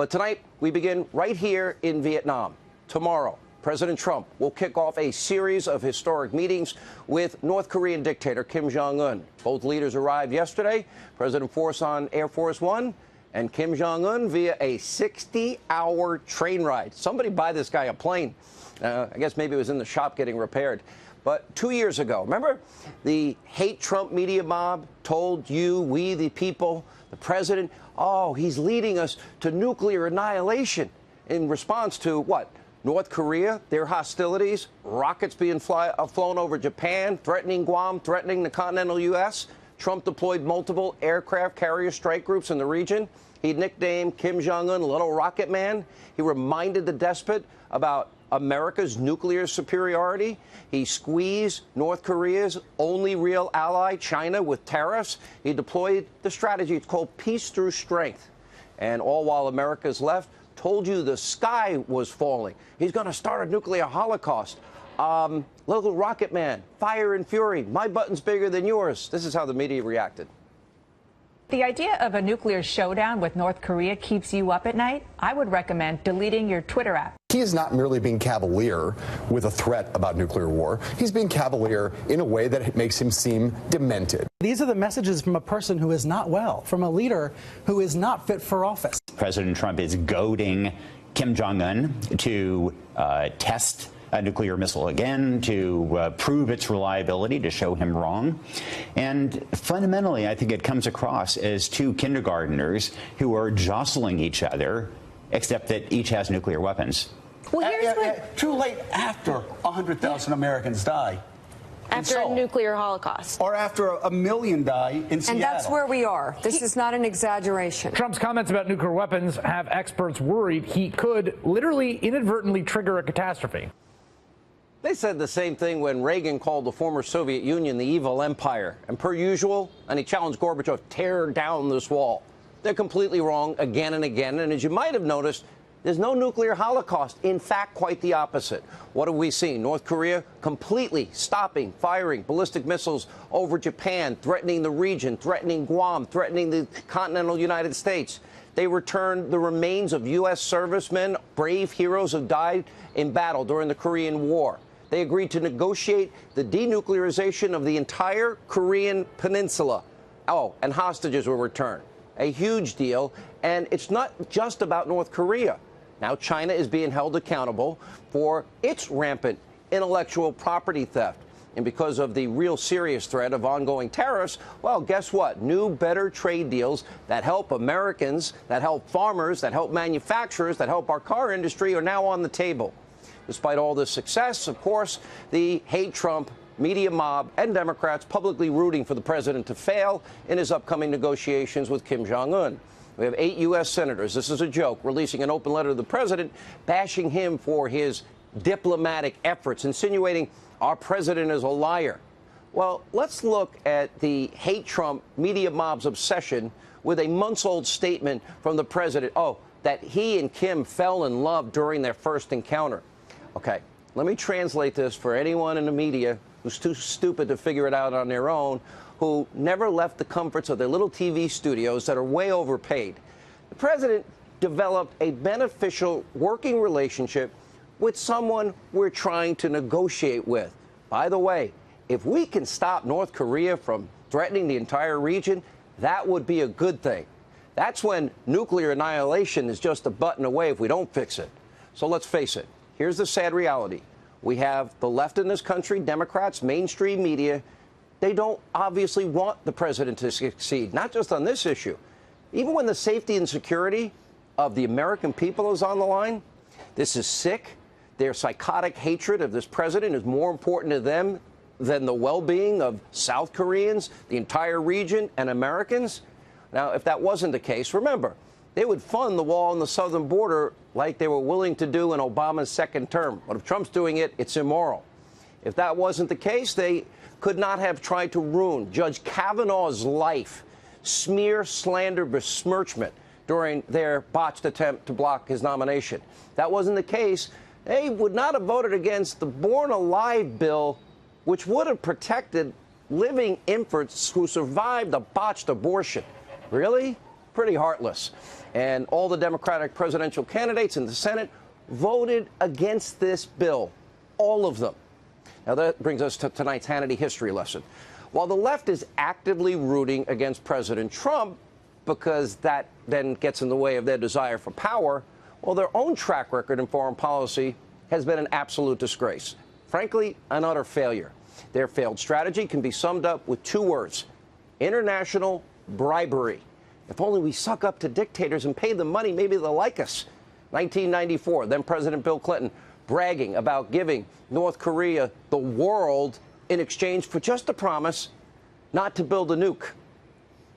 But tonight, we begin right here in Vietnam. Tomorrow, President Trump will kick off a series of historic meetings with North Korean dictator Kim Jong-un. Both leaders arrived yesterday, President Force on Air Force One, and Kim Jong-un via a 60-hour train ride. Somebody buy this guy a plane. I guess maybe it was in the shop getting repaired. But 2 years ago, remember, the hate Trump media mob told you, we the people, the president, oh, he's leading us to nuclear annihilation in response to what? North Korea, their hostilities, rockets being flown over Japan, threatening Guam, threatening the continental U.S. Trump deployed multiple aircraft carrier strike groups in the region. He nicknamed Kim Jong-un Little Rocket Man. He reminded the despot about America's nuclear superiority. He squeezed North Korea's only real ally, China, with tariffs. He deployed the strategy. It's called peace through strength. And all while America's left told you the sky was falling. He's going to start a nuclear holocaust. Little Rocket Man, fire and fury. My button's bigger than yours. This is how the media reacted. The idea of a nuclear showdown with North Korea keeps you up at night? I would recommend deleting your Twitter app. He is not merely being cavalier with a threat about nuclear war. He's being cavalier in a way that makes him seem demented. These are the messages from a person who is not well, from a leader who is not fit for office. President Trump is goading Kim Jong-un to test a nuclear missile again, to prove its reliability, to show him wrong. And fundamentally, I think it comes across as two kindergartners who are jostling each other, except that each has nuclear weapons. Well, here's what... Too late after 100,000 Americans die. After a nuclear holocaust. Or after 1 million die in Seattle. And that's where we are. This is not an exaggeration. Trump's comments about nuclear weapons have experts worried he could literally inadvertently trigger a catastrophe. They said the same thing when Reagan called the former Soviet Union the evil empire. And per usual, and he challenged Gorbachev, tear down this wall. They're completely wrong again and again. And as you might have noticed, there's no nuclear holocaust. In fact, quite the opposite. What have we seen? North Korea completely stopping firing ballistic missiles over Japan, threatening the region, threatening Guam, threatening the continental United States. They returned the remains of U.S. servicemen, brave heroes who died in battle during the Korean War. They agreed to negotiate the denuclearization of the entire Korean peninsula. Oh, and hostages were returned. A huge deal. And it's not just about North Korea. Now China is being held accountable for its rampant intellectual property theft. And because of the real serious threat of ongoing tariffs, well, guess what? New, better trade deals that help Americans, that help farmers, that help manufacturers, that help our car industry are now on the table. Despite all this success, of course, the hate Trump media mob and Democrats publicly rooting for the president to fail in his upcoming negotiations with Kim Jong-un. We have 8 U.S. senators, this is a joke, releasing an open letter to the president, bashing him for his diplomatic efforts, insinuating our president is a liar. Well, let's look at the hate Trump media mob's obsession with a months-old statement from the president, that he and Kim fell in love during their first encounter. Okay, let me translate this for anyone in the media who's too stupid to figure it out on their own, who never left the comforts of their little TV studios that are way overpaid. The president developed a beneficial working relationship with someone we're trying to negotiate with. By the way, if we can stop North Korea from threatening the entire region, that would be a good thing. That's when nuclear annihilation is just a button away if we don't fix it. So let's face it. Here's the sad reality. We have the left in this country, Democrats, mainstream media. They don't obviously want the president to succeed, not just on this issue. Even when the safety and security of the American people is on the line, this is sick. Their psychotic hatred of this president is more important to them than the well-being of South Koreans, the entire region, and Americans. Now, if that wasn't the case, remember, they would fund the wall on the southern border like they were willing to do in Obama's second term. But if Trump's doing it, it's immoral. If that wasn't the case, they could not have tried to ruin Judge Kavanaugh's life, smear, slander, besmirchment during their botched attempt to block his nomination. If that wasn't the case, they would not have voted against the Born Alive bill, which would have protected living infants who survived a botched abortion. Really? pretty heartless. And all the Democratic presidential candidates in the Senate voted against this bill, all of them. Now that brings us to tonight's Hannity history lesson. While the left is actively rooting against President Trump because that then gets in the way of their desire for power, well, their own track record in foreign policy has been an absolute disgrace. Frankly, an utter failure. Their failed strategy can be summed up with two words: international bribery. If only we suck up to dictators and pay them money, maybe they'll like us. 1994, then President Bill Clinton bragging about giving North Korea the world in exchange for just a promise not to build a nuke.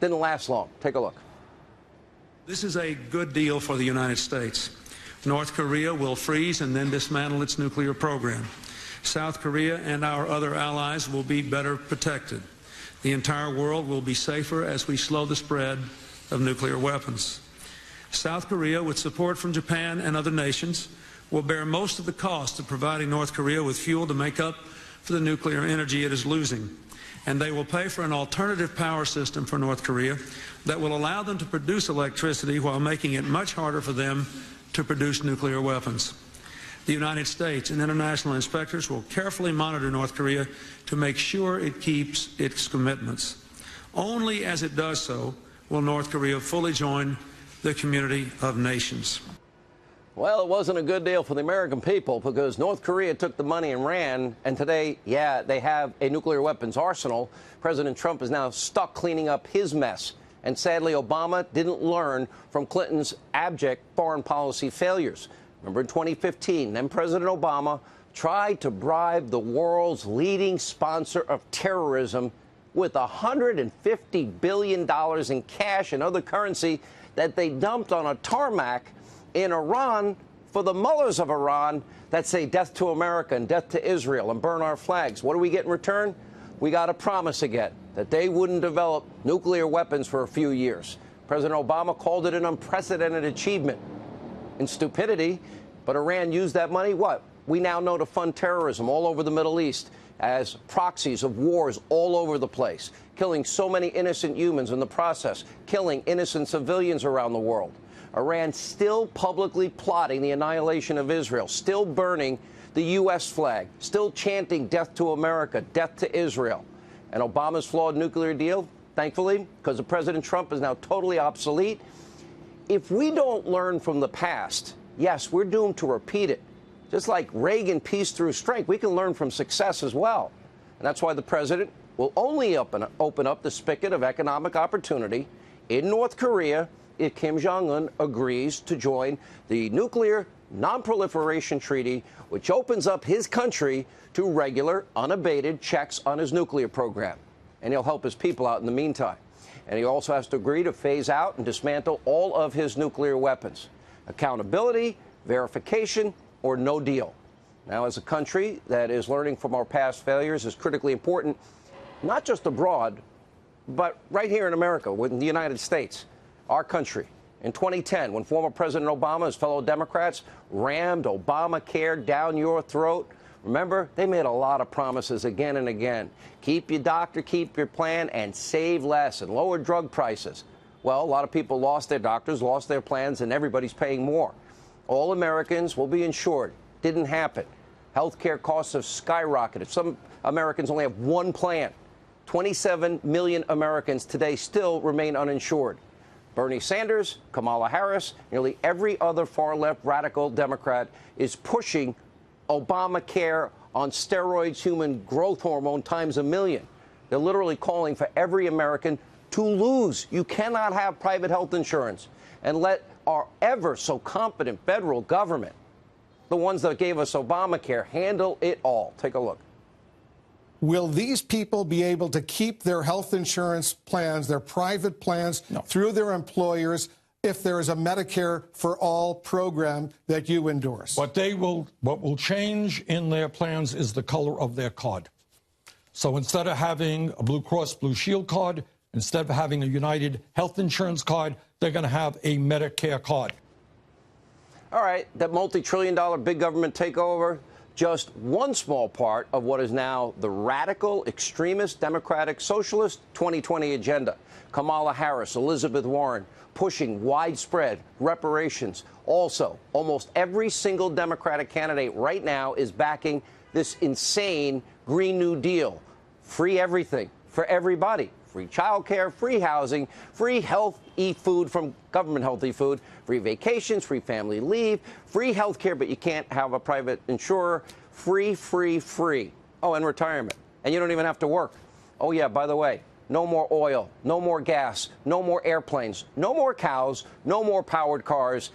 Didn't last long. Take a look. This is a good deal for the United States. North Korea will freeze and then dismantle its nuclear program. South Korea and our other allies will be better protected. The entire world will be safer as we slow the spread of nuclear weapons. South Korea, with support from Japan and other nations, will bear most of the cost of providing North Korea with fuel to make up for the nuclear energy it is losing. And they will pay for an alternative power system for North Korea that will allow them to produce electricity while making it much harder for them to produce nuclear weapons. The United States and international inspectors will carefully monitor North Korea to make sure it keeps its commitments. Only as it does so will North Korea fully join the community of nations. Well, it wasn't a good deal for the American people because North Korea took the money and ran. And today, yeah, they have a nuclear weapons arsenal. President Trump is now stuck cleaning up his mess. And sadly, Obama didn't learn from Clinton's abject foreign policy failures. Remember in 2015, then President Obama tried to bribe the world's leading sponsor of terrorism with $150 billion in cash and other currency that they dumped on a tarmac in Iran for the mullahs of Iran that say death to America and death to Israel and burn our flags. What do we get in return? We got a promise again that they wouldn't develop nuclear weapons for a few years. President Obama called it an unprecedented achievement in stupidity, but Iran used that money, what? We now know to fund terrorism all over the Middle East as proxies of wars all over the place, killing so many innocent humans in the process, killing innocent civilians around the world. Iran still publicly plotting the annihilation of Israel, still burning the U.S. flag, still chanting death to America, death to Israel. And Obama's flawed nuclear deal, thankfully, because of President Trump, is now totally obsolete. If we don't learn from the past, yes, we're doomed to repeat it. Just like Reagan peace through strength, we can learn from success as well. And that's why the president will only open up the spigot of economic opportunity in North Korea if Kim Jong-un agrees to join the Nuclear Non-Proliferation Treaty, which opens up his country to regular, unabated checks on his nuclear program. And he'll help his people out in the meantime. And he also has to agree to phase out and dismantle all of his nuclear weapons. Accountability, verification, or no deal. Now, as a country that is learning from our past failures is critically important, not just abroad, but right here in America, in the United States, our country. In 2010, when former President Obama and his fellow Democrats rammed Obamacare down your throat, remember, they made a lot of promises again and again. Keep your doctor, keep your plan, and save less, and lower drug prices. Well, a lot of people lost their doctors, lost their plans, and everybody's paying more. All Americans will be insured. Didn't happen. Healthcare costs have skyrocketed. Some Americans only have one plan. 27 million Americans today still remain uninsured. Bernie Sanders, Kamala Harris, nearly every other far-left radical Democrat is pushing Obamacare on steroids, human growth hormone times a million. They're literally calling for every American to lose. You cannot have private health insurance and let our ever so competent federal government, the ones that gave us Obamacare, handle it all. Take a look. Will these people be able to keep their health insurance plans, their private plans, through their employers if there is a Medicare for All program that you endorse? What will change in their plans is the color of their card. So instead of having a Blue Cross Blue Shield card, instead of having a United Health Insurance card, they're going to have a Medicare card. All right, that multi-trillion-dollar big government takeover, just one small part of what is now the radical, extremist, democratic, socialist 2020 agenda. Kamala Harris, Elizabeth Warren, pushing widespread reparations. Also, almost every single Democratic candidate right now is backing this insane Green New Deal. Free everything for everybody. Free childcare, free housing, free healthy food from government healthy food, free vacations, free family leave, free health care, but you can't have a private insurer. Free, free, free. Oh, and retirement. And you don't even have to work. Oh, yeah, by the way, no more oil, no more gas, no more airplanes, no more cows, no more powered cars,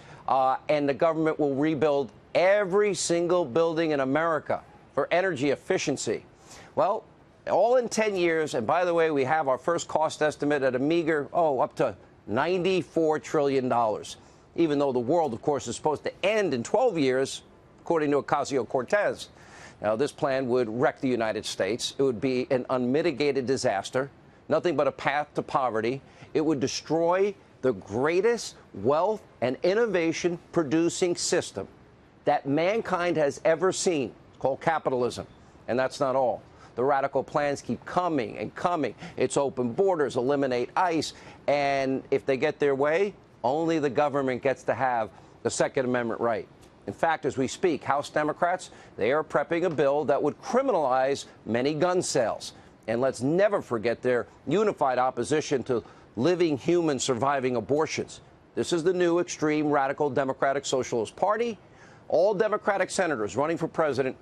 and the government will rebuild every single building in America for energy efficiency. Well, all in 10 years, and by the way, we have our first cost estimate at a meager, up to $94 trillion. Even though the world, of course, is supposed to end in 12 years, according to Ocasio-Cortez. Now, this plan would wreck the United States. It would be an unmitigated disaster, nothing but a path to poverty. It would destroy the greatest wealth and innovation producing system that mankind has ever seen, called capitalism. And that's not all. The radical plans keep coming and coming. It's open borders, eliminate ICE, and if they get their way, only the government gets to have the Second Amendment right. In fact, as we speak, House Democrats, they are prepping a bill that would criminalize many gun sales. And let's never forget their unified opposition to living humans surviving abortions. This is the new extreme radical Democratic Socialist Party. All Democratic senators running for president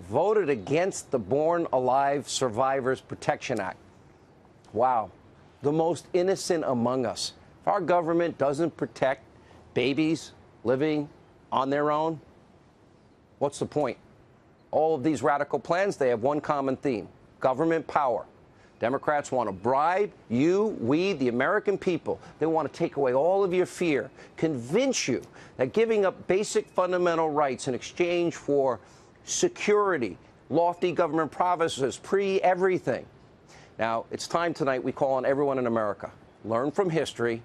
voted against the Born Alive Survivors Protection Act. Wow, the most innocent among us. If our government doesn't protect babies living on their own, what's the point? All of these radical plans, they have one common theme: government power. Democrats want to bribe you, we, the American people. They want to take away all of your fear, convince you that giving up basic fundamental rights in exchange for security, lofty government promises, everything. Now, it's time tonight we call on everyone in America. Learn from history.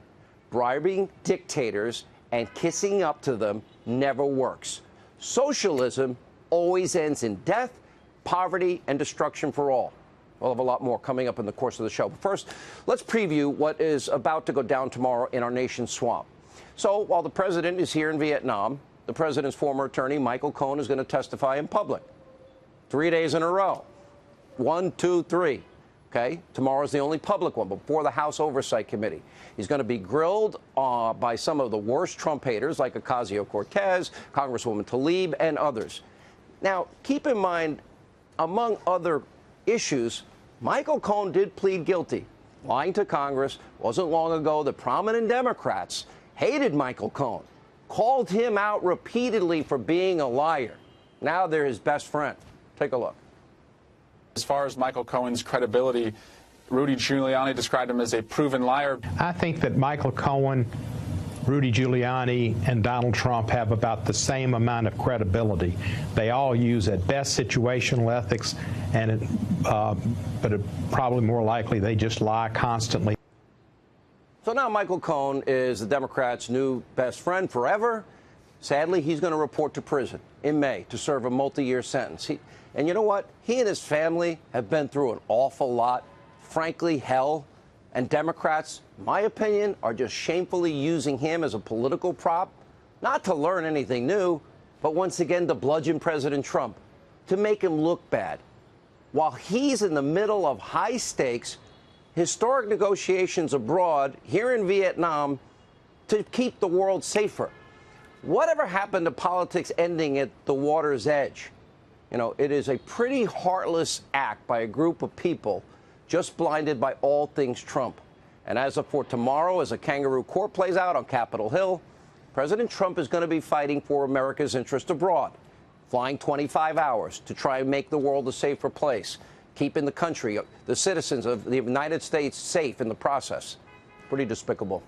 Bribing dictators and kissing up to them never works. Socialism always ends in death, poverty, and destruction for all. We'll have a lot more coming up in the course of the show. But first, let's preview what is about to go down tomorrow in our nation's swamp. So while the president is here in Vietnam, the president's former attorney, Michael Cohen, is going to testify in public 3 days in a row. 1, 2, 3. Okay? Tomorrow's the only public one before the House Oversight Committee. He's going to be grilled by some of the worst Trump haters like Ocasio-Cortez, Congresswoman Tlaib, and others. Now, keep in mind, among other issues, Michael Cohen did plead guilty. Lying to Congress. Wasn't long ago that prominent Democrats hated Michael Cohen, called him out repeatedly for being a liar. Now they're his best friend. Take a look. As far as Michael Cohen's credibility, Rudy Giuliani described him as a proven liar. I think that Michael Cohen, Rudy Giuliani, and Donald Trump have about the same amount of credibility. They all use, at best, situational ethics, and but probably more likely they just lie constantly. So now Michael Cohen is the Democrats' new best friend forever. Sadly, he's going to report to prison in May to serve a multi-year sentence. And you know what? He and his family have been through an awful lot. Frankly, hell. And Democrats, in my opinion, are just shamefully using him as a political prop, not to learn anything new, but once again to bludgeon President Trump, to make him look bad. While he's in the middle of high-stakes, historic negotiations abroad, here in Vietnam, to keep the world safer. Whatever happened to politics ending at the water's edge? You know, it is a pretty heartless act by a group of people just blinded by all things Trump. And as of for tomorrow, as a kangaroo court plays out on Capitol Hill, President Trump is going to be fighting for America's interest abroad, flying 25 hours to try and make the world a safer place, keeping the country, the citizens of the United States safe in the process. Pretty despicable.